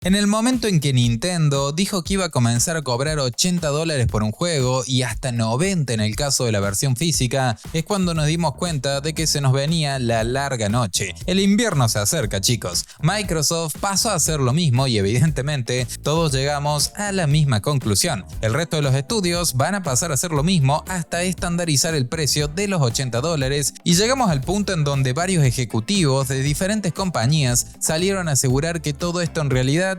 En el momento en que Nintendo dijo que iba a comenzar a cobrar $80 por un juego y hasta 90 en el caso de la versión física, es cuando nos dimos cuenta de que se nos venía la larga noche. El invierno se acerca, chicos. Microsoft pasó a hacer lo mismo y evidentemente todos llegamos a la misma conclusión. El resto de los estudios van a pasar a hacer lo mismo hasta estandarizar el precio de los $80 y llegamos al punto en donde varios ejecutivos de diferentes compañías salieron a asegurar que todo esto en realidad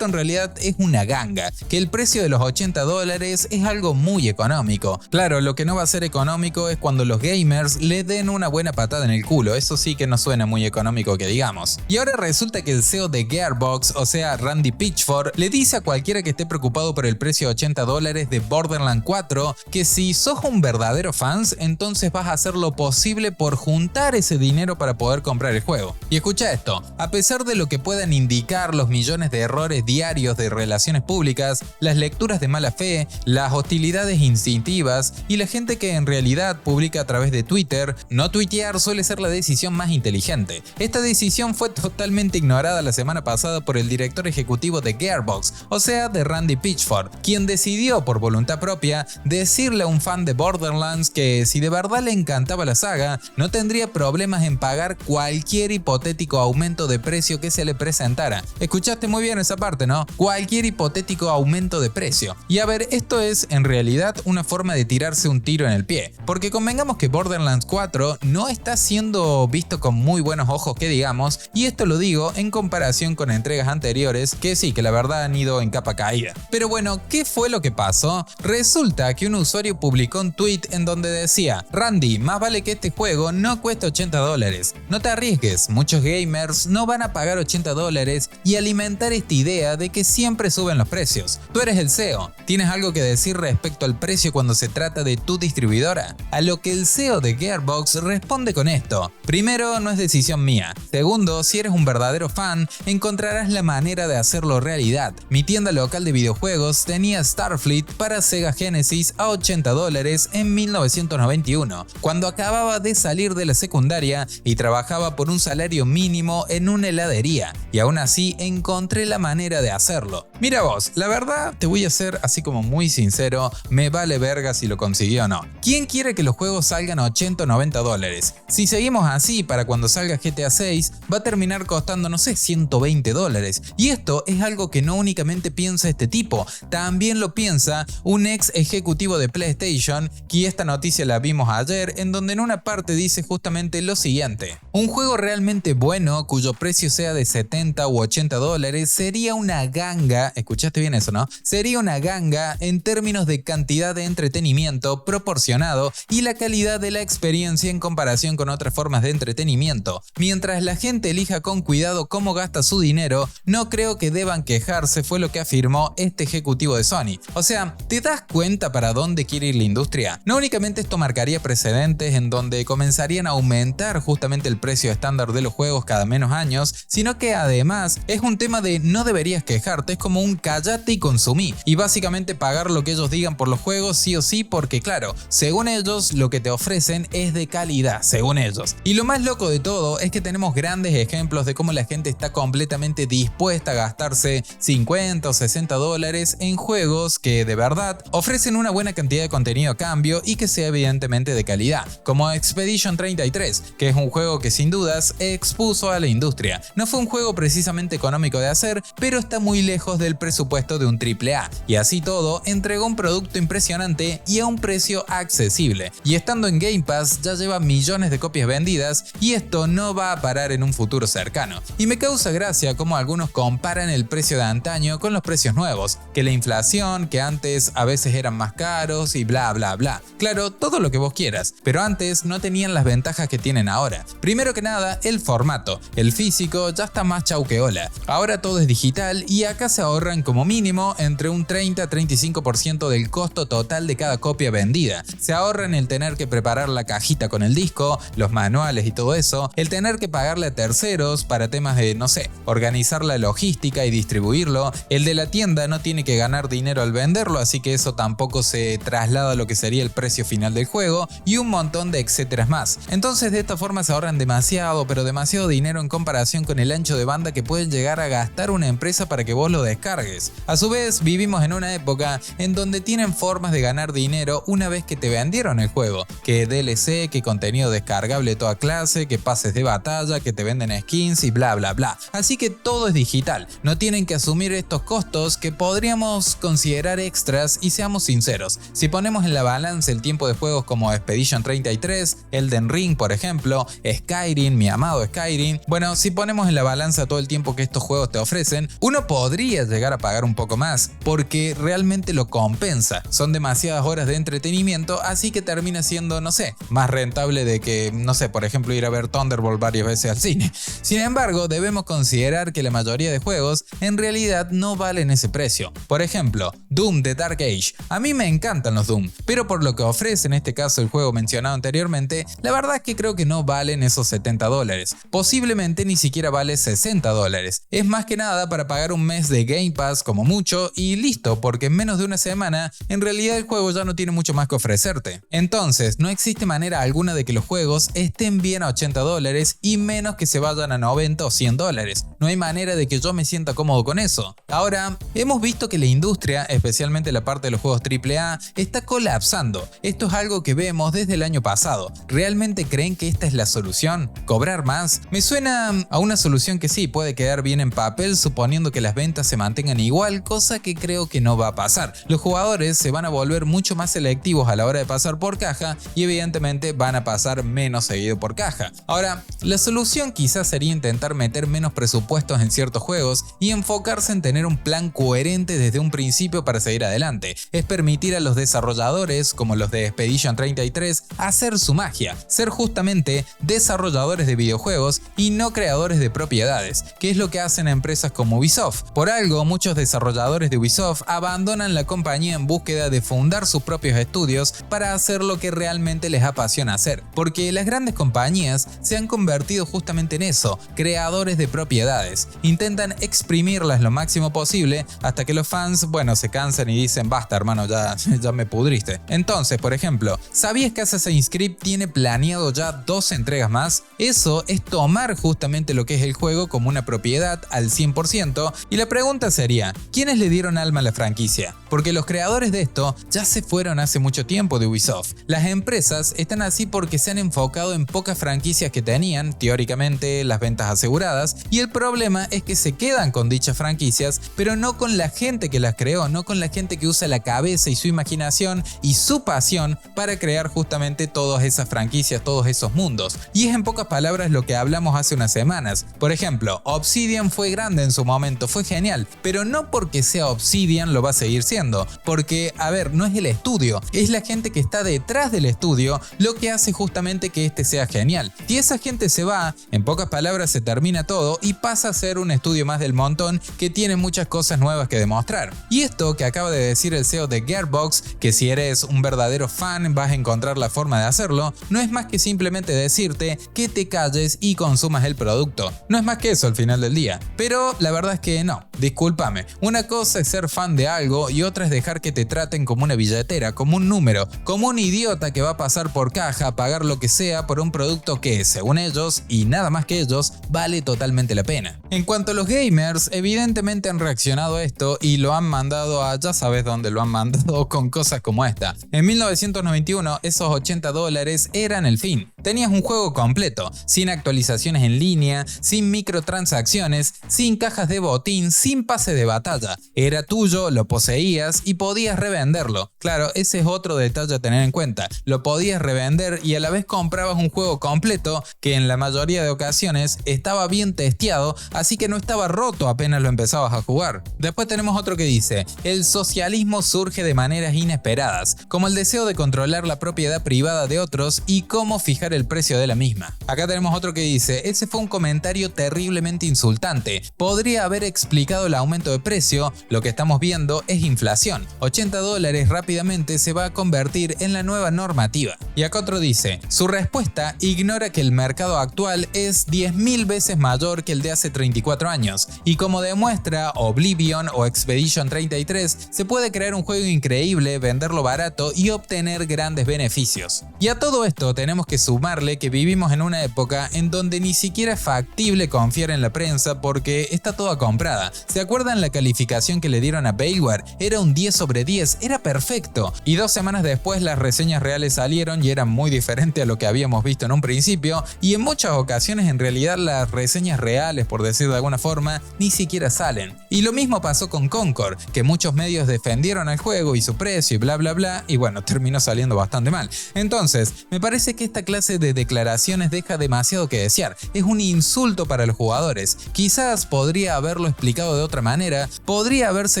es una ganga, que el precio de los $80 es algo muy económico. Claro, lo que no va a ser económico es cuando los gamers le den una buena patada en el culo, eso sí que no suena muy económico que digamos. Y ahora resulta que el CEO de Gearbox, o sea Randy Pitchford, le dice a cualquiera que esté preocupado por el precio de $80 de Borderlands 4 que si sos un verdadero fans, entonces vas a hacer lo posible por juntar ese dinero para poder comprar el juego. Y escucha esto, a pesar de lo que puedan indicar los millones de errores diarios de relaciones públicas, las lecturas de mala fe, las hostilidades instintivas y la gente que en realidad publica a través de Twitter, no tuitear suele ser la decisión más inteligente. Esta decisión fue totalmente ignorada la semana pasada por el director ejecutivo de Gearbox, o sea de Randy Pitchford, quien decidió por voluntad propia decirle a un fan de Borderlands que si de verdad le encantaba la saga, no tendría problemas en pagar cualquier hipotético aumento de precio que se le presentara. Escuchaste muy bien esa parte, ¿no? Cualquier hipotético aumento de precio. Y a ver, esto es en realidad una forma de tirarse un tiro en el pie, porque convengamos que Borderlands 4 no está siendo visto con muy buenos ojos que digamos, y esto lo digo en comparación con entregas anteriores que sí, que la verdad han ido en capa caída. Pero bueno, ¿qué fue lo que pasó? Resulta que un usuario publicó un tweet en donde decía: Randy, más vale que este juego no cueste $80, no te arriesgues, muchos gamers no van a pagar $80 y alimentar esta idea de que siempre suben los precios. Tú eres el CEO, ¿tienes algo que decir respecto al precio cuando se trata de tu distribuidora? A lo que el CEO de Gearbox responde con esto: primero, no es decisión mía. Segundo, si eres un verdadero fan, encontrarás la manera de hacerlo realidad. Mi tienda local de videojuegos tenía Starfleet para Sega Genesis a $80 en 1991, cuando acababa de salir de la secundaria y trabajaba por un salario mínimo en una heladería, y aún así encontré la manera de hacerlo. Mira vos, la verdad te voy a ser así como muy sincero, me vale verga si lo consiguió o no. ¿Quién quiere que los juegos salgan a $80 o $90? Si seguimos así, para cuando salga GTA 6 va a terminar costando, no sé, $120. Y esto es algo que no únicamente piensa este tipo, también lo piensa un ex ejecutivo de PlayStation, que esta noticia la vimos ayer, en donde en una parte dice justamente lo siguiente: un juego realmente bueno cuyo precio sea de $70 u $80 sería una ganga, escuchaste bien eso, ¿no? Sería una ganga en términos de cantidad de entretenimiento proporcionado y la calidad de la experiencia en comparación con otras formas de entretenimiento. Mientras la gente elija con cuidado cómo gasta su dinero, no creo que deban quejarse, fue lo que afirmó este ejecutivo de Sony. O sea, ¿te das cuenta para dónde quiere ir la industria? No únicamente esto marcaría precedentes en donde comenzarían a aumentar justamente el precio estándar de los juegos cada menos años, sino que además es un tema de no deberías quejarte, es como un callate y consumí, y básicamente pagar lo que ellos digan por los juegos sí o sí, porque claro, según ellos lo que te ofrecen es de calidad, según ellos. Y lo más loco de todo es que tenemos grandes ejemplos de cómo la gente está completamente dispuesta a gastarse $50 o $60 en juegos que de verdad ofrecen una buena cantidad de contenido a cambio y que sea evidentemente de calidad, como Expedition 33, que es un juego que sin dudas expuso a la industria. No fue un juego precisamente económico de hacer, pero está muy lejos del presupuesto de un AAA, y así todo entregó un producto impresionante y a un precio accesible, y estando en Game Pass ya lleva millones de copias vendidas, y esto no va a parar en un futuro cercano. Y me causa gracia cómo algunos comparan el precio de antaño con los precios nuevos, que la inflación, que antes a veces eran más caros y bla bla bla. Claro, todo lo que vos quieras, pero antes no tenían las ventajas que tienen ahora. Primero que nada, el formato. El físico ya está más chau que hola. Ahora todo es digital y acá se ahorran como mínimo entre un 30 a 35% del costo total de cada copia vendida. Se ahorran el tener que preparar la cajita con el disco, los manuales y todo eso, el tener que pagarle a terceros para temas de, no sé, organizar la logística y distribuirlo. El de la tienda no tiene que ganar dinero al venderlo, así que eso tampoco se traslada a lo que sería el precio final del juego, y un montón de etcéteras más. Entonces de esta forma se ahorran demasiado, pero demasiado dinero en comparación con el ancho de banda que pueden llegar llegar a gastar una empresa para que vos lo descargues. A su vez, vivimos en una época en donde tienen formas de ganar dinero una vez que te vendieron el juego, que DLC, que contenido descargable de toda clase, que pases de batalla, que te venden skins y bla bla bla. Así que todo es digital, no tienen que asumir estos costos que podríamos considerar extras y seamos sinceros, si ponemos en la balanza el tiempo de juegos como Expedition 33, Elden Ring por ejemplo, Skyrim, mi amado Skyrim, bueno, si ponemos en la balanza todo el tiempo que estos juegos te ofrecen, uno podría llegar a pagar un poco más, porque realmente lo compensa, son demasiadas horas de entretenimiento, así que termina siendo, no sé, más rentable de que, no sé, por ejemplo ir a ver Thunderbolt varias veces al cine. Sin embargo, debemos considerar que la mayoría de juegos en realidad no valen ese precio. Por ejemplo, Doom de Dark Age. A mí me encantan los Doom, pero por lo que ofrece en este caso el juego mencionado anteriormente, la verdad es que creo que no valen esos $70. Posiblemente ni siquiera vale $60. Es más que nada para pagar un mes de Game Pass como mucho y listo, porque en menos de una semana en realidad el juego ya no tiene mucho más que ofrecerte. Entonces, no existe manera alguna de que los juegos estén bien a $80 y menos que se vayan a $90 o $100. No hay manera de que yo me sienta cómodo con eso. Ahora, hemos visto que la industria, especialmente la parte de los juegos AAA, está colapsando. Esto es algo que vemos desde el año pasado. ¿Realmente creen que esta es la solución? ¿Cobrar más? Me suena a una solución que sí puede quedar bien en papel suponiendo que las ventas se mantengan igual, cosa que creo que no va a pasar. Los jugadores se van a volver mucho más selectivos a la hora de pasar por caja y evidentemente van a pasar menos seguido por caja. Ahora, la solución quizás sería intentar meter menos presupuestos en ciertos juegos y enfocarse en tener un plan coherente desde un principio para seguir adelante. Es permitir a los desarrolladores, como los de Expedition 33, hacer su magia, ser justamente desarrolladores de videojuegos y no creadores de propiedades, que es lo que hacen empresas como Ubisoft. Por algo, muchos desarrolladores de Ubisoft abandonan la compañía en búsqueda de fundar sus propios estudios para hacer lo que realmente les apasiona hacer, porque las grandes compañías se han convertido justamente en eso, creadores de propiedades. Intentan exprimirlas lo máximo posible hasta que los fans, bueno, se cansan y dicen basta hermano, ya me pudriste. Entonces, por ejemplo, ¿sabías que Assassin's Creed tiene planeado ya 2 entregas más? Eso es tomar justamente lo que es el juego como una propiedad al 100% y la pregunta sería, ¿quiénes le dieron alma a la franquicia? Porque los creadores de esto ya se fueron hace mucho tiempo de Ubisoft. Las empresas están así porque se han enfocado en pocas franquicias que tenían, teóricamente, las ventas aseguradas, y el problema es que se quedan con dichas franquicias, pero no con la gente que las creó, no con la gente que usa la cabeza y su imaginación y su pasión para crear justamente todas esas franquicias, todos esos mundos. Y es en pocas palabras lo que hablamos hace unas semanas. Por ejemplo, Obsidian fue grande en su momento, fue genial, pero no porque sea Obsidian lo va a seguir siendo, porque, a ver, no es el estudio, es la gente que está detrás del estudio lo que hace justamente que este sea genial. Si esa gente se va, en pocas palabras se termina todo y pasa a ser un estudio más del montón que tiene muchas cosas nuevas que demostrar. Y esto que acaba de decir el CEO de Gearbox, que si eres un verdadero fan vas a encontrar la forma de hacerlo, no es más que simplemente decirte que te calles y consumas el producto. No es más que eso al final del día. Pero la verdad es que no, discúlpame. Una cosa es ser fan de algo y otra es dejar que te traten como una billetera, como un número, como un idiota que va a pasar por caja a pagar lo que sea por un producto que, según ellos, y nada más que ellos, vale totalmente la pena. En cuanto a los gamers, evidentemente han reaccionado a esto y lo han mandado a ya sabes dónde lo han mandado con cosas como esta. En 1991 esos $80 eran el fin. Tenías un juego completo, sin actualizaciones en línea, sin microtransacciones, sin cajas de botín, sin pase de batalla. Era tuyo, lo poseías y podías revenderlo. Claro, ese es otro detalle a tener en cuenta. Lo podías revender y a la vez comprabas un juego completo que en la mayoría de ocasiones estaba bien testeado, así que no estaba roto apenas lo empezabas a jugar. Después tenemos otro que dice, el socialismo surge de maneras inesperadas, como el deseo de controlar la propiedad privada de otros y cómo fijar el precio de la misma. Acá tenemos otro que dice, ese fue un comentario terriblemente insultante. Podría haber explicado el aumento de precio, lo que estamos viendo es inflación. $80 rápidamente se va a convertir en la nueva normativa. Y acá otro dice, su respuesta ignora que el mercado actual es 10.000 veces mayor que el de hace 34 años. Y como demuestra Oblivion o Expedition 33, se puede crear un juego increíble, venderlo barato y obtener grandes beneficios. Y a todo esto tenemos que sumar sumarle que vivimos en una época en donde ni siquiera es factible confiar en la prensa porque está toda comprada. ¿Se acuerdan la calificación que le dieron a Bayware? Era un 10 sobre 10, era perfecto. Y 2 semanas después las reseñas reales salieron y eran muy diferentes a lo que habíamos visto en un principio, y en muchas ocasiones en realidad las reseñas reales, por decir de alguna forma, ni siquiera salen. Y lo mismo pasó con Concord, que muchos medios defendieron al juego y su precio y bla bla bla, y bueno, terminó saliendo bastante mal. Entonces, me parece que esta clase de declaraciones deja demasiado que desear. Es un insulto para los jugadores. Quizás podría haberlo explicado de otra manera, podría haberse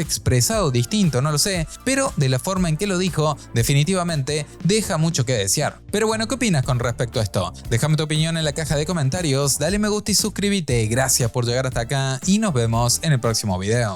expresado distinto, no lo sé, pero de la forma en que lo dijo, definitivamente deja mucho que desear. Pero bueno, ¿qué opinas con respecto a esto? Déjame tu opinión en la caja de comentarios, dale me gusta y suscríbete. Gracias por llegar hasta acá y nos vemos en el próximo video.